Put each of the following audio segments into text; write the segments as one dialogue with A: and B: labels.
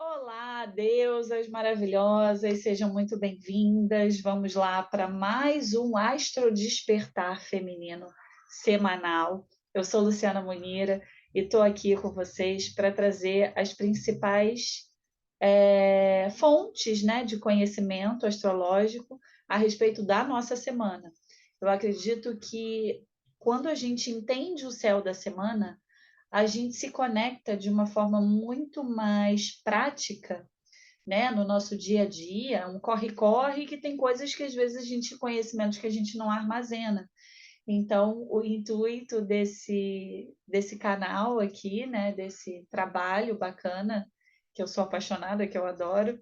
A: Olá, deusas maravilhosas, sejam muito bem-vindas. Vamos lá para mais um Astro Despertar Feminino semanal. Eu sou Luciana Munira e estou aqui com vocês para trazer as principais fontes, né, de conhecimento astrológico a respeito da nossa semana. Eu acredito que quando a gente entende o céu da semana, a gente se conecta de uma forma muito mais prática, né, no nosso dia a dia, um corre-corre que tem coisas que às vezes a gente, conhecimentos que a gente não armazena. Então, o intuito desse canal aqui, né, desse trabalho bacana, que eu sou apaixonada, que eu adoro,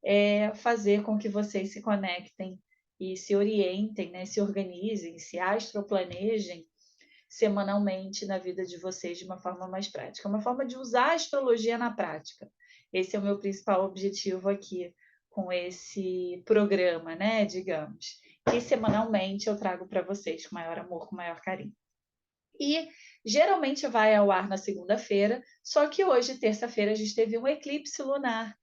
A: é fazer com que vocês se conectem e se orientem, né, se organizem, se astroplanejem semanalmente na vida de vocês de uma forma mais prática, uma forma de usar a astrologia na prática. Esse é o meu principal objetivo aqui com esse programa, né, digamos, que semanalmente eu trago para vocês com maior amor, com maior carinho. E geralmente vai ao ar na segunda-feira, só que hoje, terça-feira, a gente teve um eclipse lunar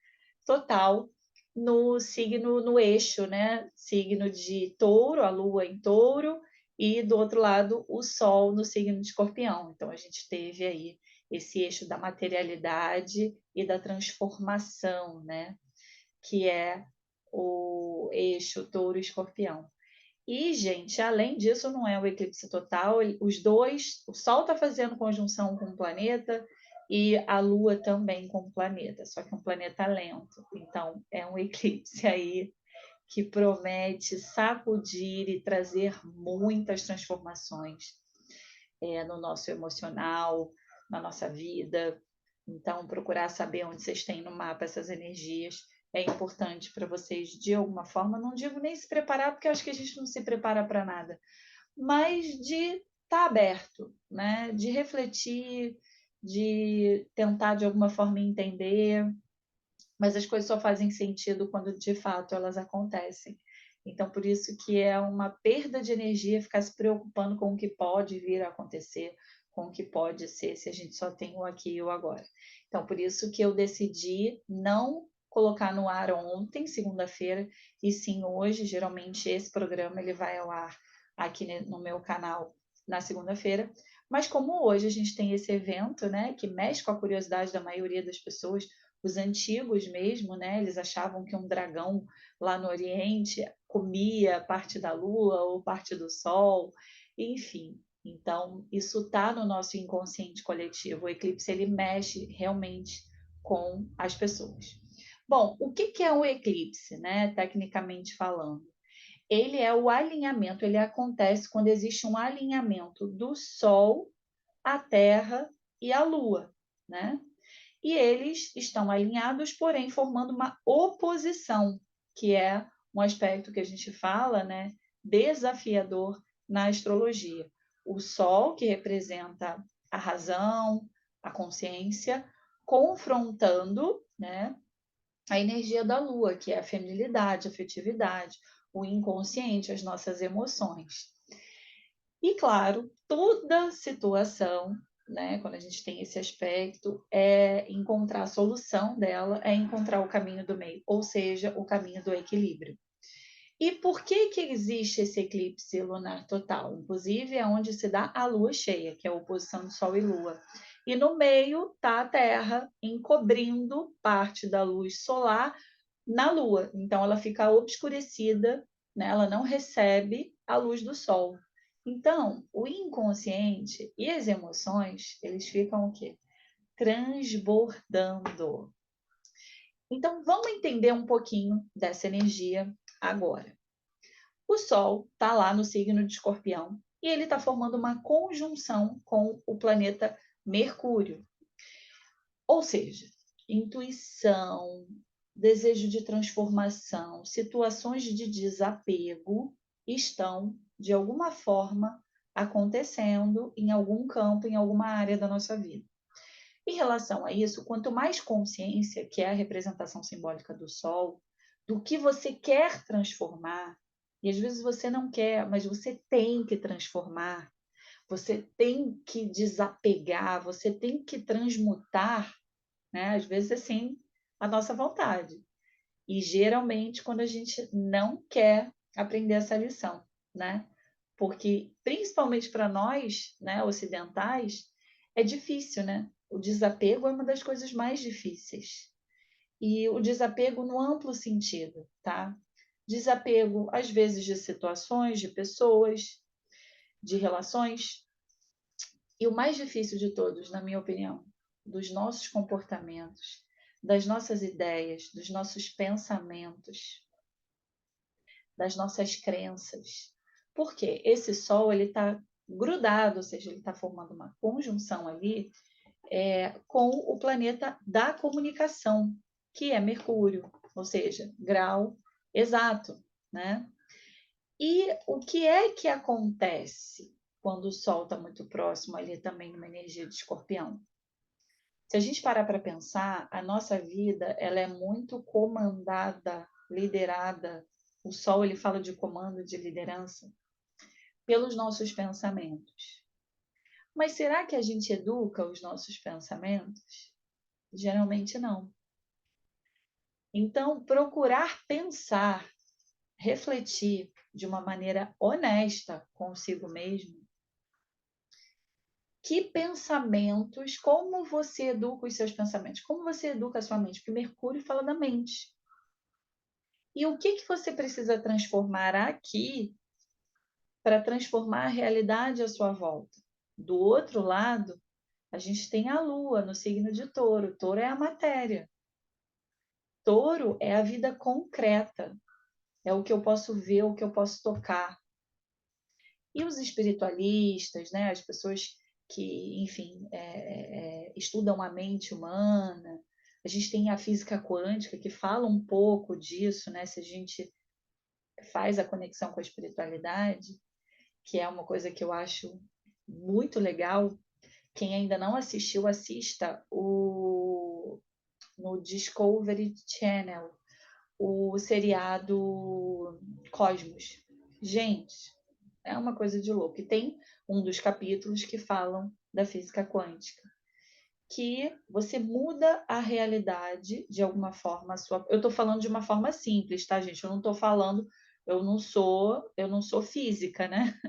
A: total no signo, no eixo, né? Signo de touro, a lua em touro, e do outro lado o sol no signo de escorpião. Então a gente teve aí esse eixo da materialidade e da transformação, né? Que é o eixo touro-escorpião. E, gente, além disso, não é o eclipse total, os dois, o Sol está fazendo conjunção com o planeta e a Lua também com o planeta, só que é um planeta lento. Então, é um eclipse aí que promete sacudir e trazer muitas transformações no nosso emocional, na nossa vida. Então, procurar saber onde vocês têm no mapa essas energias é importante para vocês de alguma forma. Não digo nem se preparar, porque acho que a gente não se prepara para nada, mas de estar aberto, né? De refletir, de tentar de alguma forma entender, mas as coisas só fazem sentido quando de fato elas acontecem. Então, por isso que é uma perda de energia ficar se preocupando com o que pode vir a acontecer, com o que pode ser, se a gente só tem o aqui e o agora. Então, por isso que eu decidi não colocar no ar ontem, segunda-feira, e sim hoje. Geralmente esse programa ele vai ao ar aqui no meu canal na segunda-feira. Mas como hoje a gente tem esse evento, né, que mexe com a curiosidade da maioria das pessoas, os antigos mesmo, né? Eles achavam que um dragão lá no Oriente comia parte da Lua ou parte do Sol, enfim. Então, isso está no nosso inconsciente coletivo. O eclipse ele mexe realmente com as pessoas. Bom, o que é um eclipse, né? Tecnicamente falando, ele é o alinhamento. Ele acontece quando existe um alinhamento do Sol, a Terra e a Lua, né? E eles estão alinhados, porém formando uma oposição, que é um aspecto que a gente fala, né, desafiador na astrologia. O Sol, que representa a razão, a consciência, confrontando, né, a energia da Lua, que é a feminilidade, a afetividade, o inconsciente, as nossas emoções. E, claro, toda situação, né, quando a gente tem esse aspecto, é encontrar a solução dela, é encontrar o caminho do meio, ou seja, o caminho do equilíbrio. E por que existe esse eclipse lunar total? Inclusive, é onde se dá a lua cheia, que é a oposição de Sol e Lua. E no meio está a Terra encobrindo parte da luz solar na Lua. Então, ela fica obscurecida, né? Ela não recebe a luz do Sol. Então, o inconsciente e as emoções, eles ficam o quê? Transbordando. Então, vamos entender um pouquinho dessa energia agora. O Sol está lá no signo de Escorpião e ele está formando uma conjunção com o planeta Mercúrio. Ou seja, intuição, desejo de transformação, situações de desapego estão, de alguma forma, acontecendo em algum campo, em alguma área da nossa vida. Em relação a isso, quanto mais consciência, que é a representação simbólica do Sol, do que você quer transformar, e às vezes você não quer, mas você tem que transformar, você tem que desapegar, você tem que transmutar, né? Às vezes assim, a nossa vontade. E geralmente quando a gente não quer aprender essa lição, né? Porque principalmente para nós, né, ocidentais, é difícil, né? O desapego é uma das coisas mais difíceis. E o desapego no amplo sentido, tá? Desapego, às vezes, de situações, de pessoas, de relações. E o mais difícil de todos, na minha opinião, dos nossos comportamentos, das nossas ideias, dos nossos pensamentos, das nossas crenças. Porque esse Sol ele está grudado, ou seja, ele está formando uma conjunção ali com o planeta da comunicação, que é Mercúrio, ou seja, grau exato, né? E o que é que acontece quando o Sol está muito próximo ali também numa energia de Escorpião? Se a gente parar para pensar, a nossa vida ela é muito comandada, liderada. O Sol ele fala de comando, de liderança, pelos nossos pensamentos. Mas será que a gente educa os nossos pensamentos? Geralmente não. Então, procurar pensar, refletir de uma maneira honesta consigo mesmo. Que pensamentos, como você educa os seus pensamentos? Como você educa a sua mente? Porque Mercúrio fala da mente. E o que você precisa transformar aqui para transformar a realidade à sua volta? Do outro lado, a gente tem a Lua no signo de Touro. Touro é a matéria. Touro é a vida concreta. É o que eu posso ver, o que eu posso tocar. E os espiritualistas, né, as pessoas que, enfim, estudam a mente humana, a gente tem a física quântica que fala um pouco disso, né, se a gente faz a conexão com a espiritualidade, que é uma coisa que eu acho muito legal. Quem ainda não assistiu, assista no Discovery Channel, o seriado Cosmos. Gente, é uma coisa de louco. E tem um dos capítulos que falam da física quântica, que você muda a realidade de alguma forma. Eu estou falando de uma forma simples, tá, gente? Eu não estou falando, eu não sou física, né?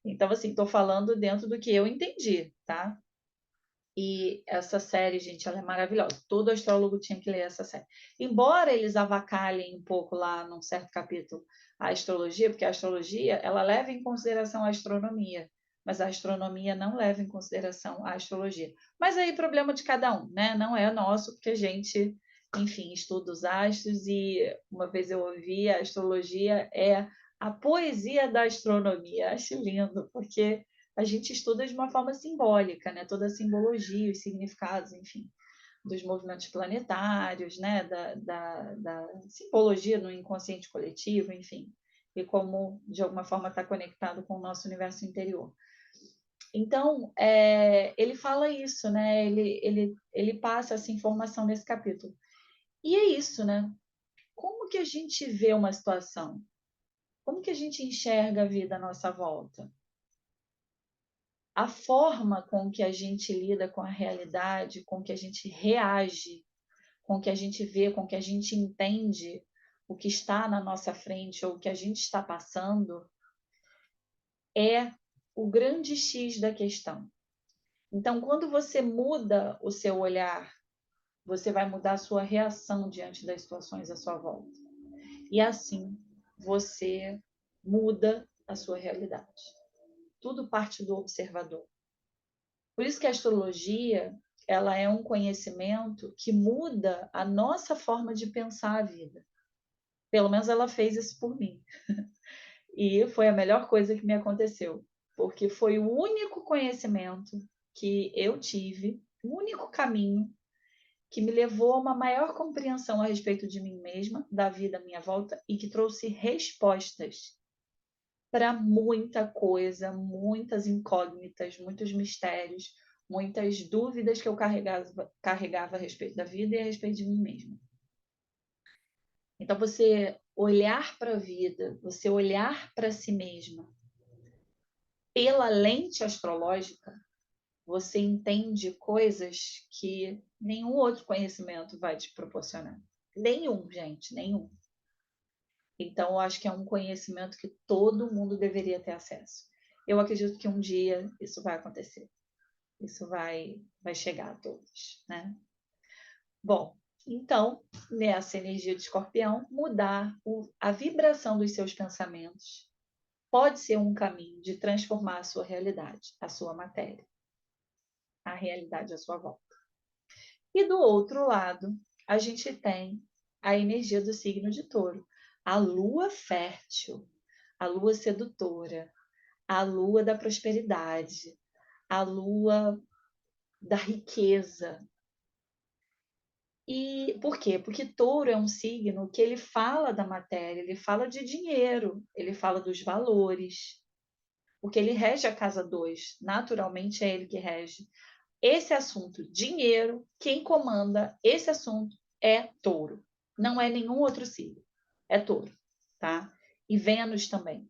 A: Então, assim, estou falando dentro do que eu entendi, tá? E essa série, gente, ela é maravilhosa. Todo astrólogo tinha que ler essa série. Embora eles avacalhem um pouco lá num certo capítulo a astrologia, porque a astrologia, ela leva em consideração a astronomia, mas a astronomia não leva em consideração a astrologia. Mas aí problema de cada um, né? Não é nosso, porque a gente, enfim, estuda os astros e uma vez eu ouvi a astrologia é a poesia da astronomia. Acho lindo, porque a gente estuda de uma forma simbólica, né? Toda a simbologia, os significados, enfim, dos movimentos planetários, né? Da simbologia no inconsciente coletivo, enfim, e como, de alguma forma, está conectado com o nosso universo interior. Então, ele fala isso, né? Ele passa essa informação nesse capítulo. E é isso, né? Como que a gente vê uma situação? Como que a gente enxerga a vida à nossa volta? A forma com que a gente lida com a realidade, com que a gente reage, com que a gente vê, com que a gente entende o que está na nossa frente ou o que a gente está passando, é o grande X da questão. Então, quando você muda o seu olhar, você vai mudar a sua reação diante das situações à sua volta. E assim, você muda a sua realidade. Tudo parte do observador. Por isso que a astrologia, ela é um conhecimento que muda a nossa forma de pensar a vida. Pelo menos ela fez isso por mim. E foi a melhor coisa que me aconteceu, porque foi o único conhecimento que eu tive, o único caminho que me levou a uma maior compreensão a respeito de mim mesma, da vida à minha volta e que trouxe respostas para muita coisa, muitas incógnitas, muitos mistérios, muitas dúvidas que eu carregava a respeito da vida e a respeito de mim mesma. Então, você olhar para a vida, você olhar para si mesma pela lente astrológica, você entende coisas que nenhum outro conhecimento vai te proporcionar. Nenhum, gente, nenhum. Então, eu acho que é um conhecimento que todo mundo deveria ter acesso. Eu acredito que um dia isso vai acontecer. Isso vai chegar a todos, né? Bom, então, nessa energia de escorpião, mudar a vibração dos seus pensamentos pode ser um caminho de transformar a sua realidade, a sua matéria, a realidade à sua volta. E do outro lado, a gente tem a energia do signo de Touro, a lua fértil, a lua sedutora, a lua da prosperidade, a lua da riqueza. E por quê? Porque Touro é um signo que ele fala da matéria, ele fala de dinheiro, ele fala dos valores, porque ele rege a casa 2, naturalmente é ele que rege. Esse assunto, dinheiro, quem comanda esse assunto é Touro, não é nenhum outro signo, é Touro, tá? E Vênus também.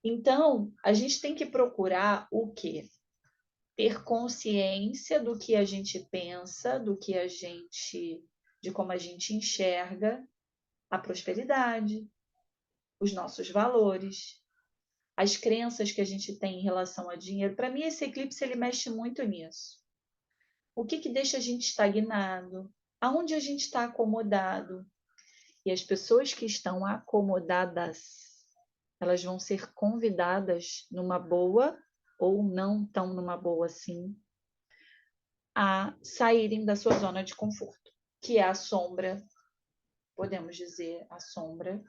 A: Então, a gente tem que procurar o quê? Ter consciência do que a gente pensa, de como a gente enxerga a prosperidade, os nossos valores, as crenças que a gente tem em relação a dinheiro. Para mim, esse eclipse ele mexe muito nisso. O que deixa a gente estagnado? Aonde a gente está acomodado? E as pessoas que estão acomodadas, elas vão ser convidadas numa boa ou não tão numa boa assim, a saírem da sua zona de conforto, que é a sombra, podemos dizer, a sombra,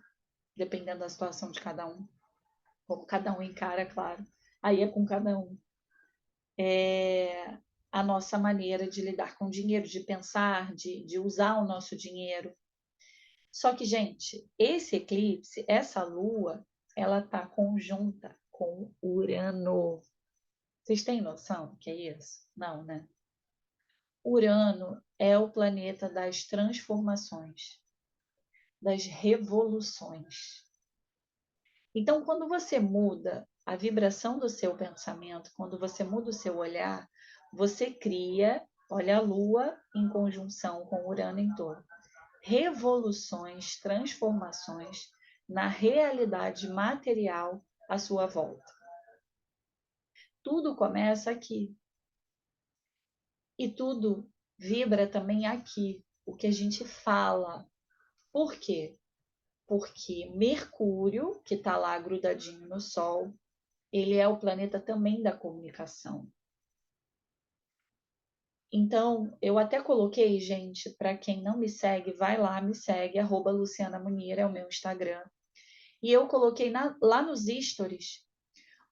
A: dependendo da situação de cada um, como cada um encara, claro, aí é com cada um. É a nossa maneira de lidar com o dinheiro, de pensar, de usar o nosso dinheiro. Só que, gente, esse eclipse, essa lua, ela está conjunta com Urano. Vocês têm noção do que é isso? Não, né? Urano é o planeta das transformações, das revoluções. Então, quando você muda a vibração do seu pensamento, quando você muda o seu olhar, você cria, olha a Lua em conjunção com Urano em Touro, revoluções, transformações na realidade material à sua volta. Tudo começa aqui. E tudo vibra também aqui, o que a gente fala. Por quê? Porque Mercúrio, que está lá grudadinho no Sol, ele é o planeta também da comunicação. Então, eu até coloquei, gente, para quem não me segue, vai lá, me segue, @Luciana Munir, é o meu Instagram. E eu coloquei lá nos stories,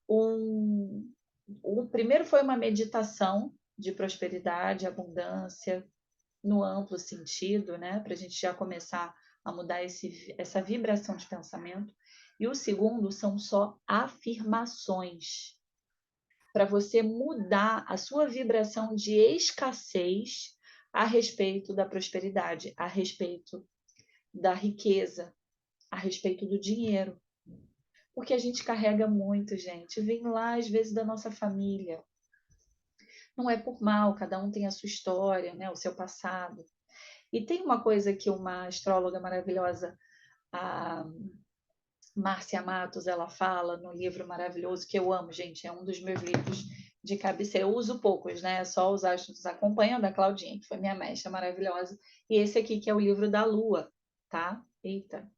A: o primeiro foi uma meditação de prosperidade, abundância, no amplo sentido, né? Para a gente já começar a mudar essa vibração de pensamento. E o segundo são só afirmações, para você mudar a sua vibração de escassez a respeito da prosperidade, a respeito da riqueza, a respeito do dinheiro. Porque a gente carrega muito, gente. Vem lá, às vezes, da nossa família. Não é por mal, cada um tem a sua história, né? O seu passado. E tem uma coisa que uma astróloga maravilhosa, a Márcia Matos, ela fala no livro maravilhoso que eu amo, gente, é um dos meus livros de cabeceira. Eu uso poucos, né? Só os astros acompanham da Claudinha, que foi minha mestra maravilhosa. E esse aqui que é o livro da Lua, tá? Eita.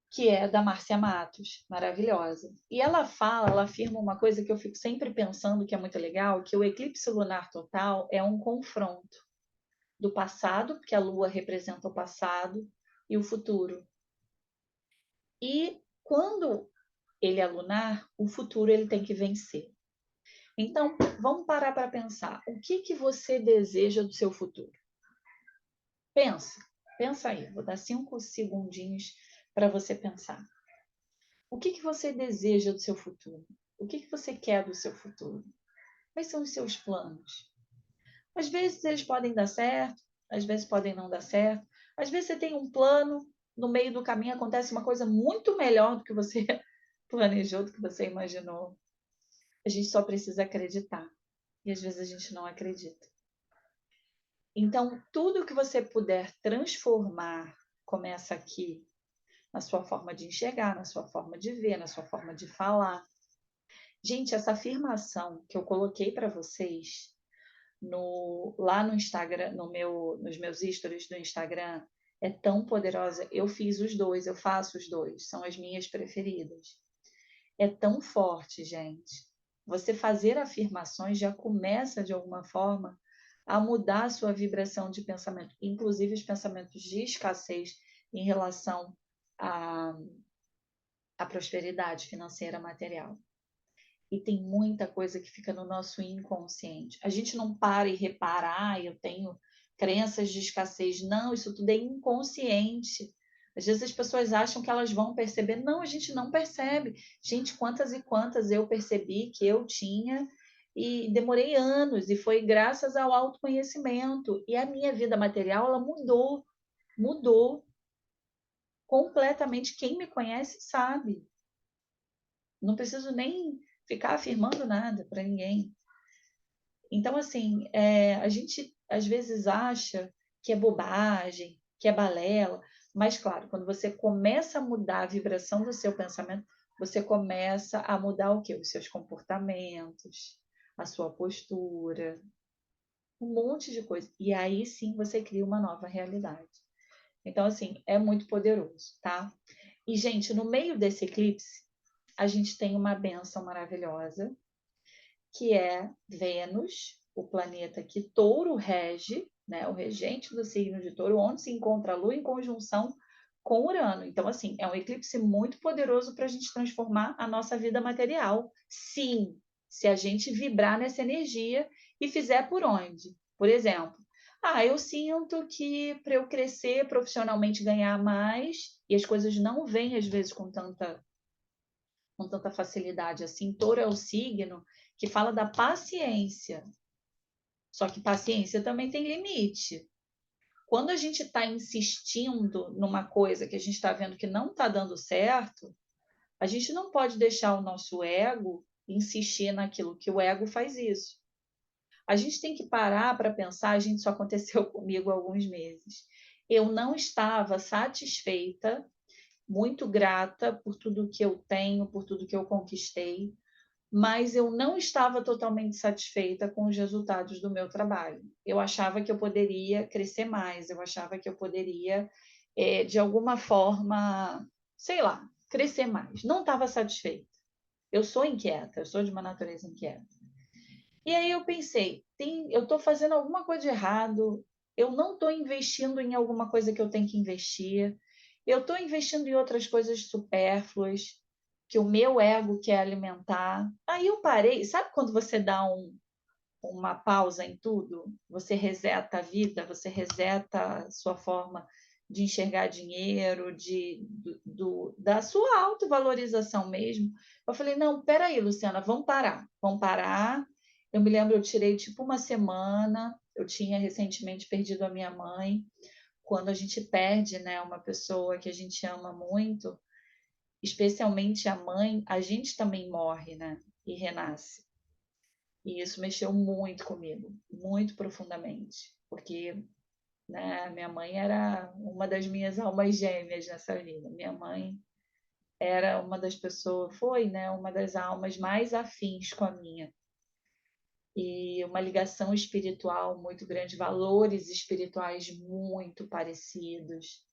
A: Que é da Márcia Matos, maravilhosa. E ela fala, ela afirma uma coisa que eu fico sempre pensando que é muito legal, que o eclipse lunar total é um confronto do passado, porque a Lua representa o passado, e o futuro. E quando ele é lunar, o futuro ele tem que vencer. Então, vamos parar para pensar. O que você deseja do seu futuro? Pensa aí. Vou dar 5 segundinhos para você pensar. O que você deseja do seu futuro? O que você quer do seu futuro? Quais são os seus planos? Às vezes eles podem dar certo, às vezes podem não dar certo. Às vezes você tem um plano, no meio do caminho acontece uma coisa muito melhor do que você planejou, do que você imaginou. A gente só precisa acreditar. E às vezes a gente não acredita. Então, tudo que você puder transformar começa aqui, na sua forma de enxergar, na sua forma de ver, na sua forma de falar. Gente, essa afirmação que eu coloquei para vocês lá no Instagram, nos meus stories do Instagram, é tão poderosa. Eu fiz os dois, eu faço os dois, são as minhas preferidas. É tão forte, gente. Você fazer afirmações já começa, de alguma forma, a mudar a sua vibração de pensamento, inclusive os pensamentos de escassez em relação à, à prosperidade financeira material. E tem muita coisa que fica no nosso inconsciente. A gente não para e repara, eu tenho crenças de escassez. Não, isso tudo é inconsciente. Às vezes as pessoas acham que elas vão perceber. Não, a gente não percebe. Gente, quantas e quantas eu percebi que eu tinha e demorei anos. E foi graças ao autoconhecimento. E a minha vida material, ela mudou completamente. Quem me conhece sabe. Não preciso nem ficar afirmando nada para ninguém. Então, assim, a gente às vezes acha que é bobagem, que é balela, mas, claro, quando você começa a mudar a vibração do seu pensamento, você começa a mudar o quê? Os seus comportamentos, a sua postura, um monte de coisa. E aí sim você cria uma nova realidade. Então, assim, é muito poderoso, tá? E, gente, no meio desse eclipse, a gente tem uma bênção maravilhosa, que é Vênus, o planeta que Touro rege, né, o regente do signo de Touro, onde se encontra a Lua em conjunção com Urano. Então, assim, é um eclipse muito poderoso para a gente transformar a nossa vida material. Sim, se a gente vibrar nessa energia e fizer por onde? Por exemplo, eu sinto que para eu crescer profissionalmente, ganhar mais, e as coisas não vêm às vezes com tanta facilidade assim. Touro é o signo que fala da paciência. Só que paciência também tem limite. Quando a gente está insistindo numa coisa que a gente está vendo que não está dando certo, a gente não pode deixar o nosso ego insistir naquilo, que o ego faz isso. A gente tem que parar para pensar, a gente só aconteceu comigo há alguns meses. Eu não estava satisfeita, muito grata por tudo que eu tenho, por tudo que eu conquistei, mas eu não estava totalmente satisfeita com os resultados do meu trabalho. Eu achava que eu poderia crescer mais, eu achava que eu poderia, de alguma forma, sei lá, crescer mais. Não estava satisfeita. Eu sou inquieta, eu sou de uma natureza inquieta. E aí eu pensei, eu estou fazendo alguma coisa de errado, eu não estou investindo em alguma coisa que eu tenho que investir, eu estou investindo em outras coisas supérfluas, que o meu ego quer alimentar. Aí eu parei, sabe quando você dá uma pausa em tudo? Você reseta a vida, você reseta a sua forma de enxergar dinheiro, da sua autovalorização mesmo. Eu falei, não, peraí, Luciana, vamos parar. Eu me lembro, eu tirei tipo uma semana, eu tinha recentemente perdido a minha mãe. Quando a gente perde, né, uma pessoa que a gente ama muito, especialmente a mãe, a gente também morre, né, e renasce. E isso mexeu muito comigo, muito profundamente, porque, né, minha mãe era uma das minhas almas gêmeas nessa vida. Minha mãe era uma das pessoas, foi, né, uma das almas mais afins com a minha. E uma ligação espiritual muito grande, valores espirituais muito parecidos.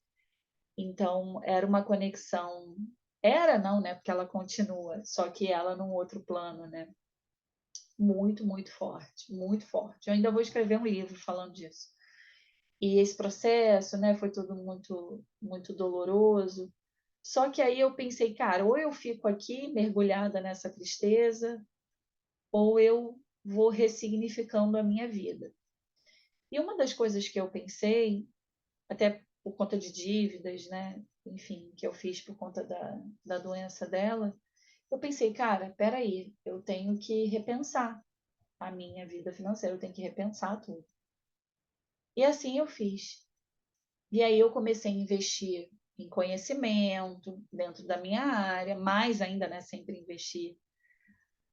A: Então, era uma conexão. Era, não, né? Porque ela continua, só que ela num outro plano, né? Muito, muito forte, muito forte. Eu ainda vou escrever um livro falando disso. E esse processo, né, foi tudo muito, muito doloroso. Só que aí eu pensei, cara, ou eu fico aqui mergulhada nessa tristeza, ou eu vou ressignificando a minha vida. E uma das coisas que eu pensei, até por conta de dívidas, né, enfim, que eu fiz por conta da doença dela, eu pensei, cara, peraí, eu tenho que repensar a minha vida financeira, eu tenho que repensar tudo. E assim eu fiz. E aí eu comecei a investir em conhecimento dentro da minha área, mais ainda, né, sempre investir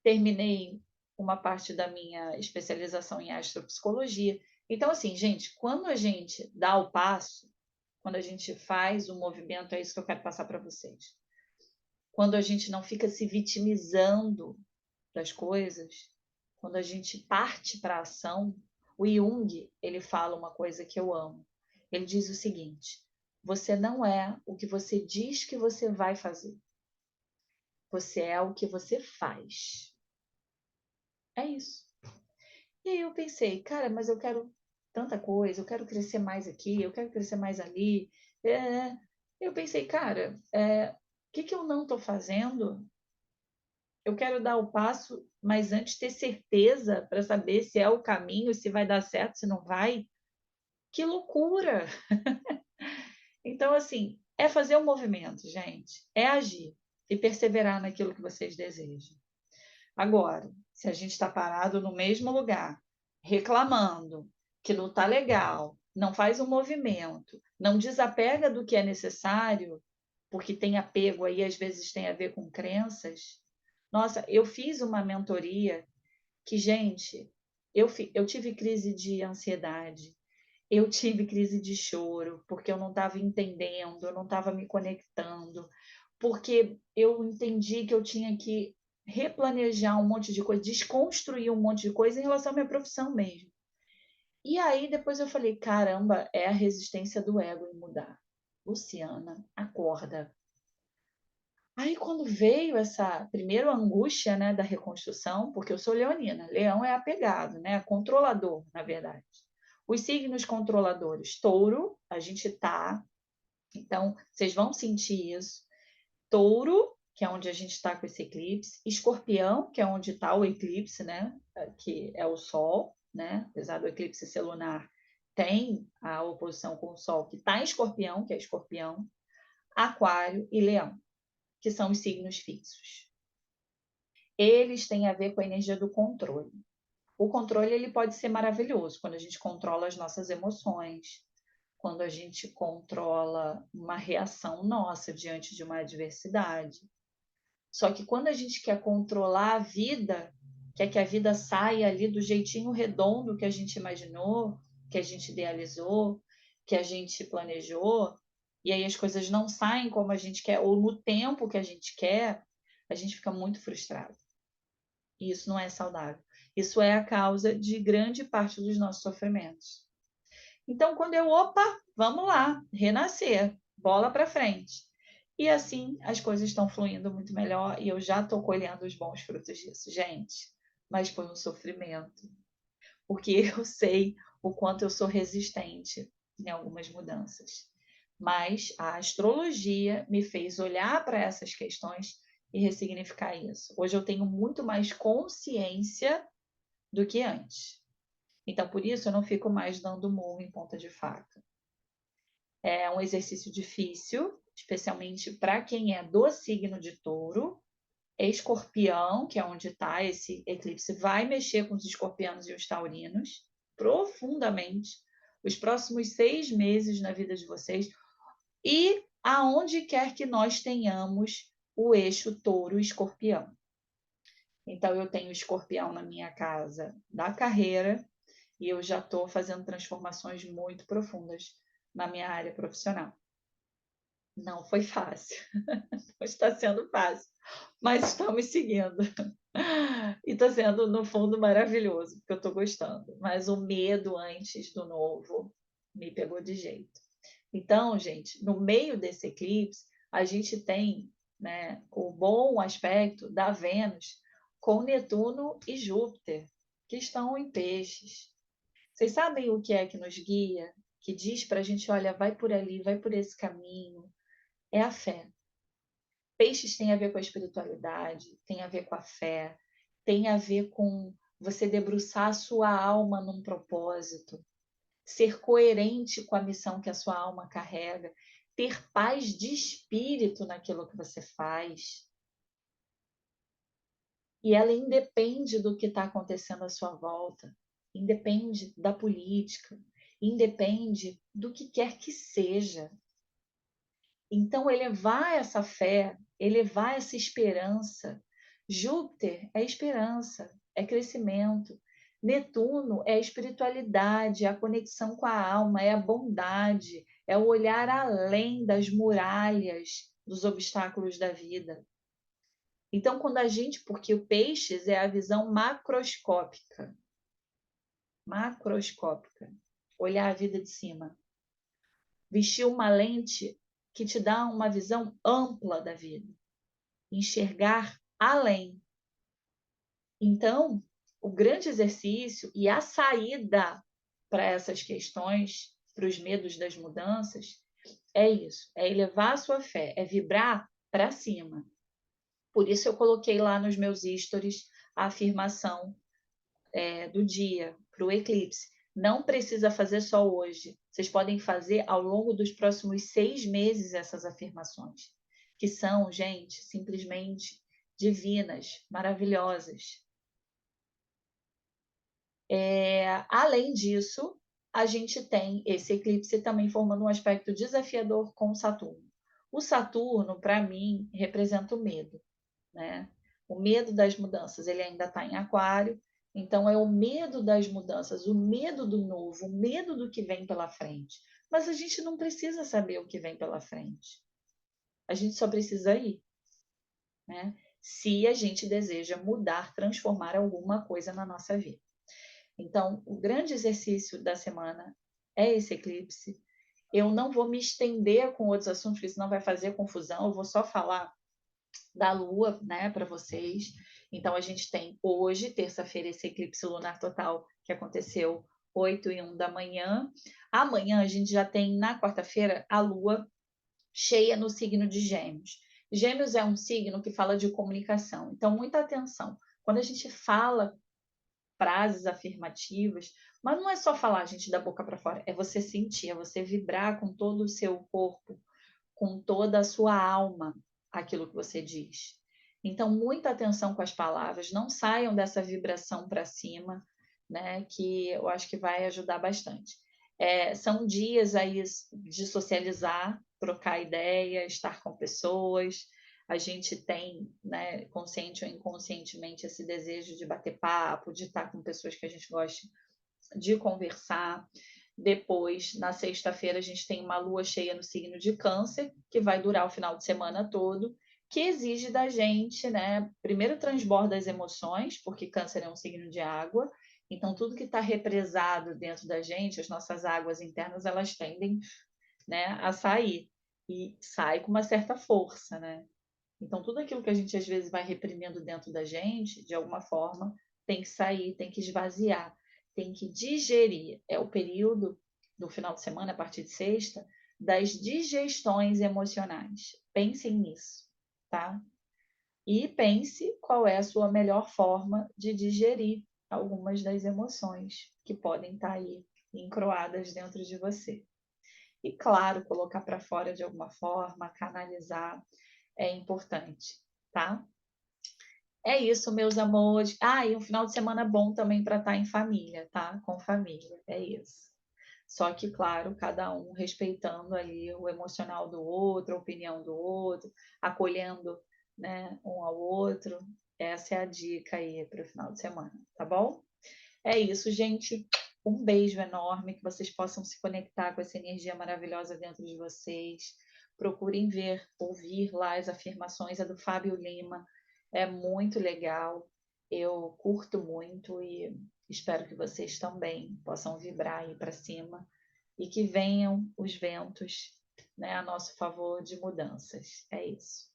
A: terminei uma parte da minha especialização em astropsicologia. Então, assim, gente, quando a gente dá o passo, quando a gente faz o movimento, é isso que eu quero passar para vocês. Quando a gente não fica se vitimizando das coisas, quando a gente parte para a ação, o Jung, ele fala uma coisa que eu amo. Ele diz o seguinte: você não é o que você diz que você vai fazer. Você é o que você faz. É isso. E aí eu pensei, cara, mas eu quero tanta coisa, eu quero crescer mais aqui, eu quero crescer mais ali. É, eu pensei, cara, o que que eu não estou fazendo? Eu quero dar o passo, mas antes ter certeza para saber se é o caminho, se vai dar certo, se não vai. Que loucura! Então, assim, é fazer o movimento, gente, é agir e perseverar naquilo que vocês desejam. Agora, se a gente está parado no mesmo lugar, reclamando que não está legal, não faz um movimento, não desapega do que é necessário, porque tem apego aí, às vezes tem a ver com crenças. Nossa, eu fiz uma mentoria que, gente, eu tive crise de ansiedade, eu tive crise de choro, porque eu não estava entendendo, eu não estava me conectando, porque eu entendi que eu tinha que replanejar um monte de coisa, desconstruir um monte de coisa em relação à minha profissão mesmo. E aí depois eu falei, caramba, é a resistência do ego em mudar. Luciana, acorda. Aí quando veio essa primeiro angústia, né, da reconstrução, porque eu sou leonina, leão é apegado, né, controlador, na verdade. Os signos controladores, touro, a gente tá, então vocês vão sentir isso. Touro, que é onde a gente está com esse eclipse, escorpião, que é onde está o eclipse, né, que é o sol, né, apesar do eclipse ser lunar, tem a oposição com o sol, que está em escorpião, que é escorpião, aquário e leão, que são os signos fixos. Eles têm a ver com a energia do controle. O controle ele pode ser maravilhoso quando a gente controla as nossas emoções, quando a gente controla uma reação nossa diante de uma adversidade. Só que quando a gente quer controlar a vida, quer que a vida saia ali do jeitinho redondo que a gente imaginou, que a gente idealizou, que a gente planejou, e aí as coisas não saem como a gente quer ou no tempo que a gente fica muito frustrado. E isso não é saudável. Isso é a causa de grande parte dos nossos sofrimentos. Então, quando opa, vamos lá, renascer, bola para frente. E assim as coisas estão fluindo muito melhor e eu já estou colhendo os bons frutos disso, gente. Mas foi um sofrimento, porque eu sei o quanto eu sou resistente em algumas mudanças. Mas a astrologia me fez olhar para essas questões e ressignificar isso. Hoje eu tenho muito mais consciência do que antes. Então, por isso, eu não fico mais dando murro em ponta de faca. É um exercício difícil, especialmente para quem é do signo de touro. Escorpião, que é onde está esse eclipse, vai mexer com os escorpianos e os taurinos profundamente os próximos 6 meses na vida de vocês e aonde quer que nós tenhamos o eixo touro-escorpião. Então, eu tenho escorpião na minha casa da carreira, e eu já estou fazendo transformações muito profundas na minha área profissional. Não foi fácil, não está sendo fácil, mas estamos seguindo. E está sendo, no fundo, maravilhoso, porque eu estou gostando. Mas o medo antes do novo me pegou de jeito. Então, gente, no meio desse eclipse, a gente tem, né, o bom aspecto da Vênus com Netuno e Júpiter, que estão em peixes. Vocês sabem o que é que nos guia? Que diz para a gente, olha, vai por ali, vai por esse caminho. É a fé. Peixes tem a ver com a espiritualidade, tem a ver com a fé, tem a ver com você debruçar a sua alma num propósito, ser coerente com a missão que a sua alma carrega, ter paz de espírito naquilo que você faz. E ela independe do que está acontecendo à sua volta, independe da política, independe do que quer que seja. Então, elevar essa fé, elevar essa esperança, Júpiter é esperança, é crescimento. Netuno é a espiritualidade, é a conexão com a alma, é a bondade, é o olhar além das muralhas, dos obstáculos da vida. Então, quando a gente, porque o peixes é a visão macroscópica, olhar a vida de cima, vestir uma lente que te dá uma visão ampla da vida, enxergar além. Então, o grande exercício e a saída para essas questões, para os medos das mudanças, é isso, é elevar a sua fé, é vibrar para cima. Por isso eu coloquei lá nos meus stories a afirmação do dia para o eclipse. Não precisa fazer só hoje. Vocês podem fazer ao longo dos próximos 6 meses essas afirmações, que são, gente, simplesmente divinas, maravilhosas. Além disso, a gente tem esse eclipse também formando um aspecto desafiador com Saturno. O Saturno, para mim, representa o medo, né? O medo das mudanças, ele ainda está em Aquário, então é o medo das mudanças, o medo do novo, o medo do que vem pela frente. Mas a gente não precisa saber o que vem pela frente. A gente só precisa ir, né? Se a gente deseja mudar, transformar alguma coisa na nossa vida. Então, o grande exercício da semana é esse eclipse. Eu não vou me estender com outros assuntos, porque senão vai fazer confusão. Eu vou só falar da Lua, né, para vocês. Então, a gente tem hoje, terça-feira, esse eclipse lunar total que aconteceu 8h01 da manhã. Amanhã a gente já tem, na quarta-feira, a Lua cheia no signo de Gêmeos. Gêmeos é um signo que fala de comunicação. Então, muita atenção. Quando a gente fala frases afirmativas, mas não é só falar, gente, da boca para fora, é você sentir, é você vibrar com todo o seu corpo, com toda a sua alma, aquilo que você diz. Então, muita atenção com as palavras, não saiam dessa vibração para cima, né, que eu acho que vai ajudar bastante. São dias aí de socializar, trocar ideia, estar com pessoas, a gente tem, né, consciente ou inconscientemente, esse desejo de bater papo, de estar com pessoas que a gente gosta de conversar. Depois, na sexta-feira, a gente tem uma lua cheia no signo de Câncer, que vai durar o final de semana todo, que exige da gente, né, primeiro transborda as emoções, porque Câncer é um signo de água, então tudo que está represado dentro da gente, as nossas águas internas, elas tendem, né, a sair, e sai com uma certa força, né? Então, tudo aquilo que a gente às vezes vai reprimindo dentro da gente, de alguma forma, tem que sair, tem que esvaziar, tem que digerir. É o período do final de semana, a partir de sexta, das digestões emocionais. Pensem nisso, tá? E pense qual é a sua melhor forma de digerir algumas das emoções que podem estar aí encroadas dentro de você. E, claro, colocar para fora de alguma forma, canalizar é importante, tá? É isso, meus amores. E um final de semana bom também para estar em família, tá? Com família, é isso. Só que, claro, cada um respeitando ali o emocional do outro, a opinião do outro, acolhendo, né, um ao outro. Essa é a dica aí para o final de semana, tá bom? É isso, gente. Um beijo enorme, que vocês possam se conectar com essa energia maravilhosa dentro de vocês. Procurem ver, ouvir lá as afirmações, a do Fábio Lima. É muito legal. Eu curto muito e espero que vocês também possam vibrar aí para cima e que venham os ventos, né, a nosso favor de mudanças. É isso.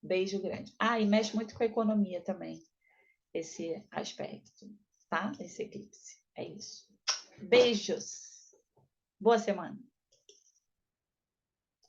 A: Beijo grande. E mexe muito com a economia também, esse aspecto, tá? Esse eclipse. É isso. Beijos. Boa semana.